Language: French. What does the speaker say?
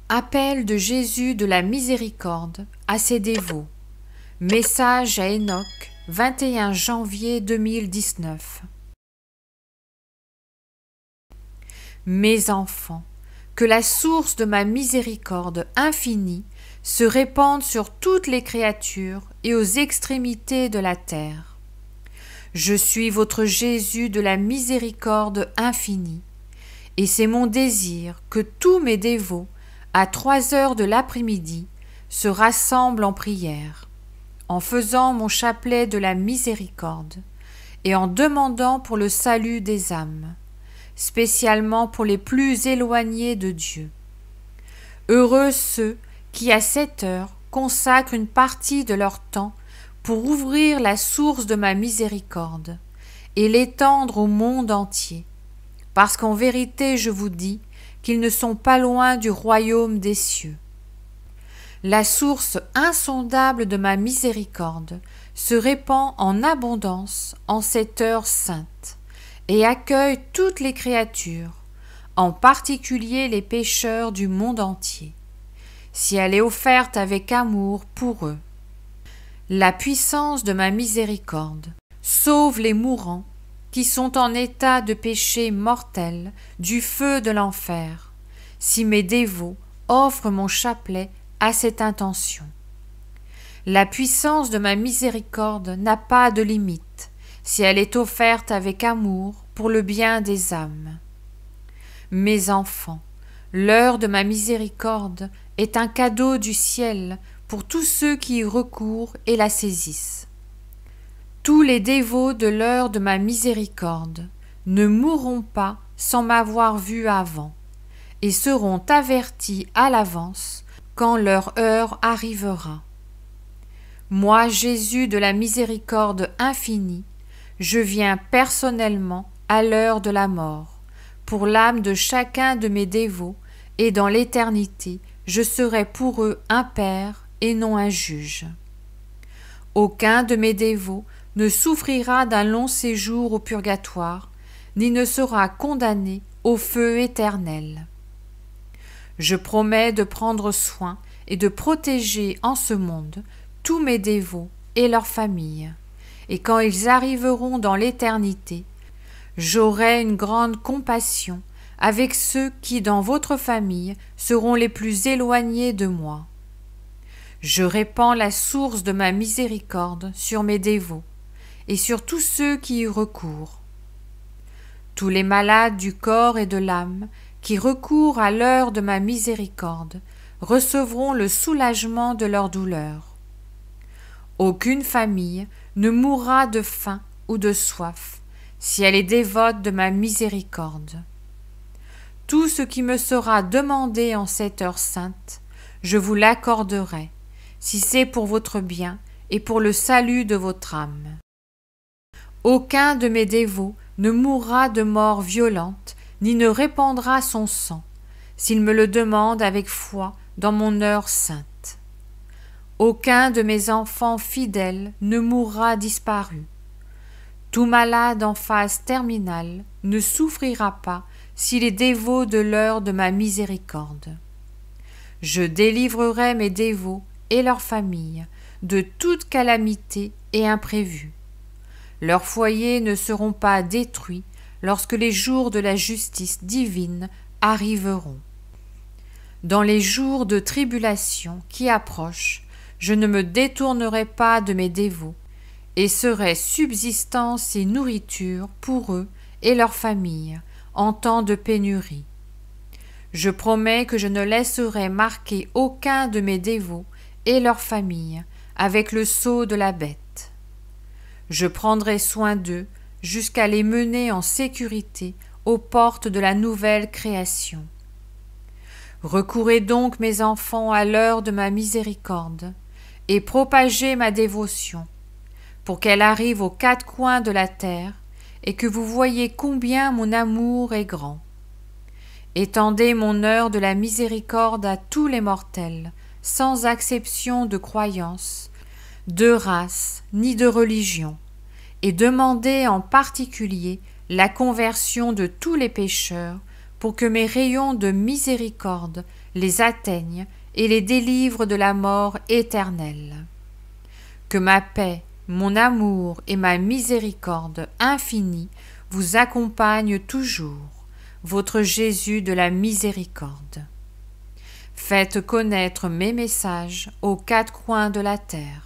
Appel de Jésus de la miséricorde à ses dévots. Message à Enoch, 21 janvier 2019. Mes enfants, que la source de ma miséricorde infinie se répande sur toutes les créatures et aux extrémités de la terre. Je suis votre Jésus de la miséricorde infinie, et c'est mon désir que tous mes dévots, à 3 heures de l'après-midi, se rassemblent en prière, en faisant mon chapelet de la miséricorde et en demandant pour le salut des âmes, spécialement pour les plus éloignés de Dieu. Heureux ceux qui, à 7 heures, consacrent une partie de leur temps pour ouvrir la source de ma miséricorde et l'étendre au monde entier, parce qu'en vérité je vous dis qu'ils ne sont pas loin du royaume des cieux. La source insondable de ma miséricorde se répand en abondance en cette heure sainte et accueille toutes les créatures, en particulier les pécheurs du monde entier, si elle est offerte avec amour pour eux. La puissance de ma miséricorde sauve les mourants qui sont en état de péché mortel du feu de l'enfer, si mes dévots offrent mon chapelet à cette intention. La puissance de ma miséricorde n'a pas de limite, si elle est offerte avec amour pour le bien des âmes. Mes enfants, l'heure de ma miséricorde est un cadeau du ciel pour tous ceux qui y recourent et la saisissent. Tous les dévots de l'heure de ma miséricorde ne mourront pas sans m'avoir vu avant, et seront avertis à l'avance quand leur heure arrivera. Moi, Jésus de la miséricorde infinie, je viens personnellement à l'heure de la mort, pour l'âme de chacun de mes dévots, et dans l'éternité, je serai pour eux un père et non un juge. Aucun de mes dévots ne souffrira d'un long séjour au purgatoire, ni ne sera condamné au feu éternel. Je promets de prendre soin et de protéger en ce monde tous mes dévots et leurs familles, et quand ils arriveront dans l'éternité, j'aurai une grande compassion avec ceux qui, dans votre famille, seront les plus éloignés de moi. Je répands la source de ma miséricorde sur mes dévots et sur tous ceux qui y recourent. Tous les malades du corps et de l'âme qui recourent à l'heure de ma miséricorde recevront le soulagement de leur douleur. Aucune famille ne mourra de faim ou de soif si elle est dévote de ma miséricorde. Tout ce qui me sera demandé en cette heure sainte, je vous l'accorderai, si c'est pour votre bien et pour le salut de votre âme. Aucun de mes dévots ne mourra de mort violente, ni ne répandra son sang, s'il me le demande avec foi dans mon heure sainte. Aucun de mes enfants fidèles ne mourra disparu. Tout malade en phase terminale ne souffrira pas s'il est dévot de l'heure de ma miséricorde. Je délivrerai mes dévots et leurs familles de toute calamité et imprévu. Leurs foyers ne seront pas détruits lorsque les jours de la justice divine arriveront. Dans les jours de tribulation qui approchent, je ne me détournerai pas de mes dévots, et serai subsistance et nourriture pour eux et leurs familles en temps de pénurie. Je promets que je ne laisserai marquer aucun de mes dévots et leurs familles avec le sceau de la bête. Je prendrai soin d'eux jusqu'à les mener en sécurité aux portes de la nouvelle création. Recourez donc, mes enfants, à l'heure de ma miséricorde, et propagez ma dévotion, pour qu'elle arrive aux 4 coins de la terre, et que vous voyiez combien mon amour est grand. Étendez mon heure de la miséricorde à tous les mortels, sans acception de croyance, de race, ni de religion, et demandez en particulier la conversion de tous les pécheurs, pour que mes rayons de miséricorde les atteignent et les délivrent de la mort éternelle. Que ma paix, mon amour et ma miséricorde infinie vous accompagnent toujours, votre Jésus de la miséricorde. Faites connaître mes messages aux quatre coins de la terre.